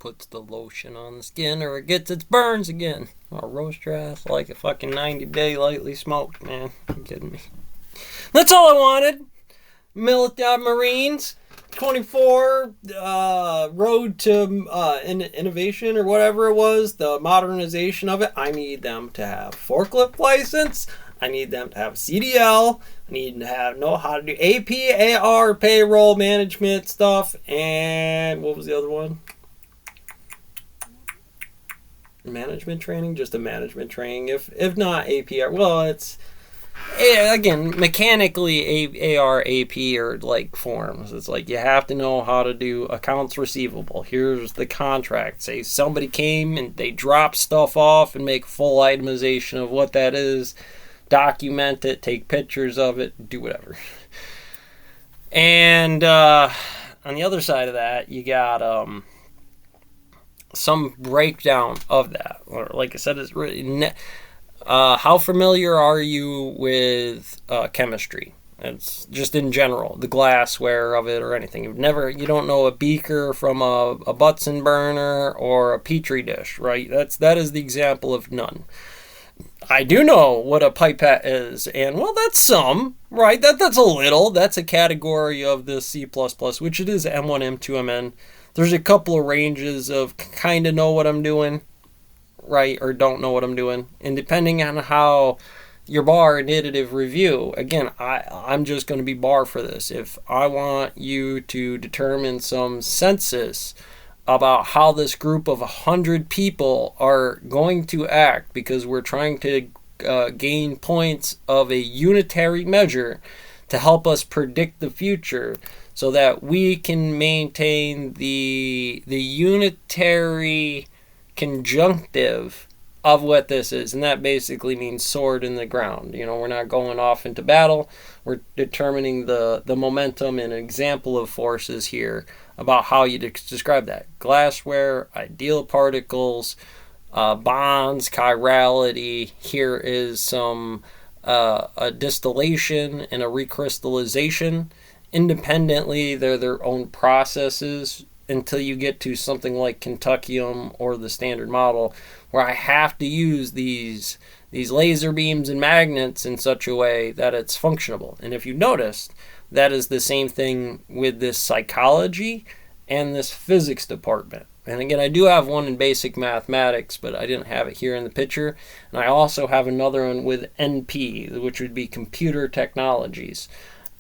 puts the lotion on the skin or it gets its burns again. I'll roast your ass like a fucking 90-day lightly smoked, man. You kidding me? That's all I wanted. Military Marines, 24, road to innovation or whatever it was, the modernization of it. I need them to have forklift license. I need them to have CDL. I need to know how to do AP, AR, payroll management stuff. And what was the other one? Management training? Just a management training. If not APR, well, it's... Again, mechanically, AR, AP are like forms. It's like you have to know how to do accounts receivable. Here's the contract. Say somebody came and they drop stuff off and make full itemization of what that is. Document it, take pictures of it, do whatever. And on the other side of that, you got some breakdown of that. Or like I said, it's really... how familiar are you with chemistry? It's just in general, the glassware of it or anything. You don't know a beaker from a Bunsen burner or a petri dish, right? That is the example of none. I do know what a pipette is, and well, that's some, right? That's a little. That's a category of the C++, which it is M1, M2, Mn. There's a couple of ranges of kind of know what I'm doing, right, or don't know what I'm doing, and depending on how your bar in iterative review, again, I'm just going to be bar for this. If I want you to determine some census about how this group of 100 people are going to act, because we're trying to gain points of a unitary measure to help us predict the future, so that we can maintain the unitary conjunctive of what this is. And that basically means sword in the ground. We're not going off into battle. We're determining the momentum and example of forces here about how you describe that. Glassware, ideal particles, bonds, chirality. Here is some a distillation and a recrystallization. Independently, they're their own processes until you get to something like Kentuckium or the standard model, where I have to use these laser beams and magnets in such a way that it's functionable. And if you noticed, that is the same thing with this psychology and this physics department. And again, I do have one in basic mathematics, but I didn't have it here in the picture. And I also have another one with NP, which would be computer technologies.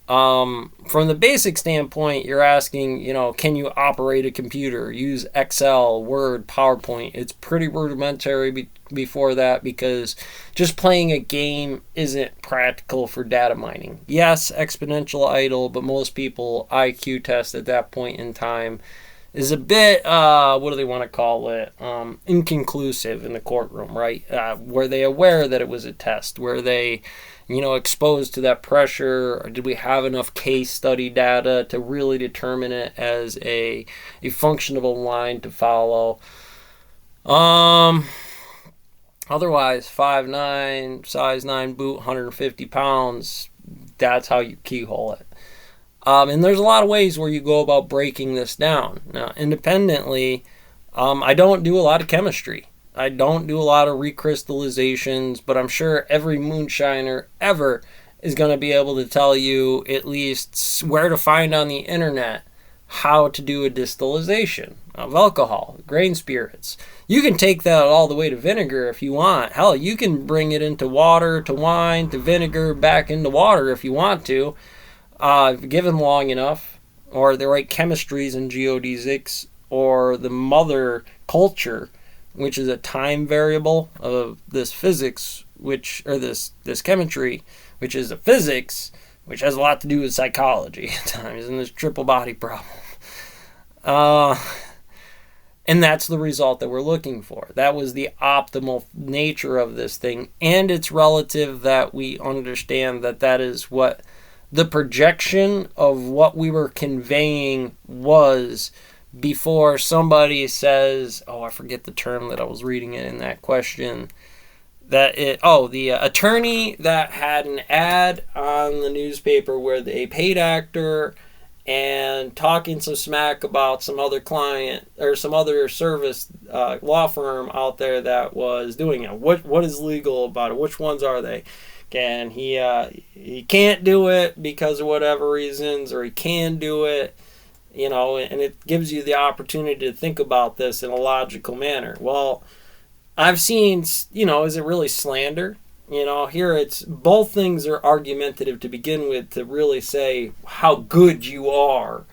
From the basic standpoint, you're asking, can you operate a computer, use Excel, Word, PowerPoint? It's pretty rudimentary before that, because just playing a game isn't practical for data mining. Yes, exponential idle, but most people IQ test at that point in time is a bit, what do they want to call it, inconclusive in the courtroom, right? Were they aware that it was a test? Were they exposed to that pressure? Or did we have enough case study data to really determine it as a functionable line to follow? Otherwise, 5'9", size 9 boot, 150 pounds, that's how you keyhole it. And there's a lot of ways where you go about breaking this down. Now, independently, I don't do a lot of chemistry. I don't do a lot of recrystallizations, but I'm sure every moonshiner ever is going to be able to tell you at least where to find on the internet how to do a distillation of alcohol, grain spirits. You can take that all the way to vinegar if you want. Hell, you can bring it into water, to wine, to vinegar, back into water if you want to, given long enough, or the right chemistries and geodesics, or the mother culture, which is a time variable of this physics, this chemistry, which is a physics, which has a lot to do with psychology at times, and this triple body problem. And that's the result that we're looking for. That was the optimal nature of this thing, and it's relative that we understand that is what the projection of what we were conveying was before somebody says, I forget the term that I was reading it in that question, the attorney that had an ad on the newspaper where a paid actor and talking some smack about some other client or some other service law firm out there that was doing it. What is legal about it? Which ones are they? And he can't do it because of whatever reasons, or he can do it, and it gives you the opportunity to think about this in a logical manner. Well, I've seen, is it really slander? Here it's both things are argumentative to begin with, to really say how good you are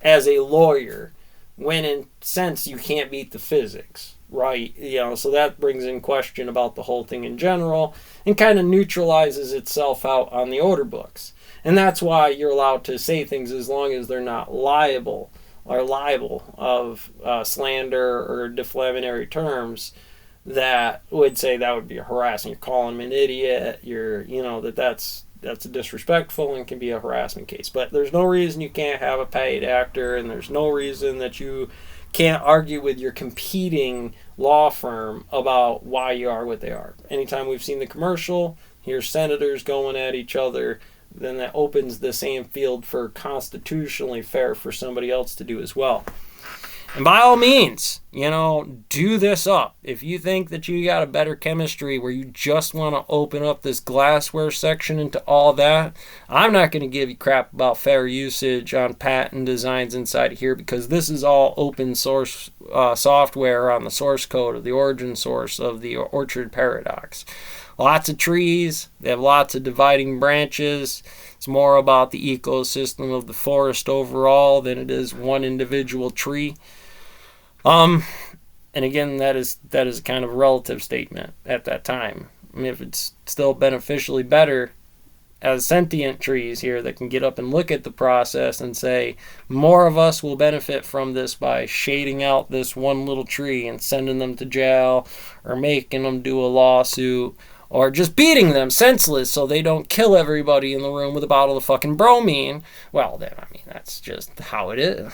as a lawyer, when in sense you can't beat the physics, right? So that brings in question about the whole thing in general and kind of neutralizes itself out on the order books. And that's why you're allowed to say things as long as they're not liable of slander or deflammatory terms that would say that would be harassing. You're calling him an idiot. That's disrespectful and can be a harassment case. But there's no reason you can't have a paid actor, and there's no reason that you can't argue with your competing law firm about why you are what they are. Anytime we've seen the commercial, here's senators going at each other, then that opens the same field for constitutionally fair for somebody else to do as well. And by all means, do this up. If you think that you got a better chemistry where you just want to open up this glassware section into all that, I'm not going to give you crap about fair usage on patent designs inside of here, because this is all open source software on the source code of the origin source of the orchard paradox. Lots of trees, they have lots of dividing branches. It's more about the ecosystem of the forest overall than it is one individual tree. And again, that is a kind of relative statement at that time. I mean, if it's still beneficially better as sentient trees here that can get up and look at the process and say, more of us will benefit from this by shading out this one little tree and sending them to jail, or making them do a lawsuit, or just beating them senseless so they don't kill everybody in the room with a bottle of fucking bromine. Well, then, that's just how it is.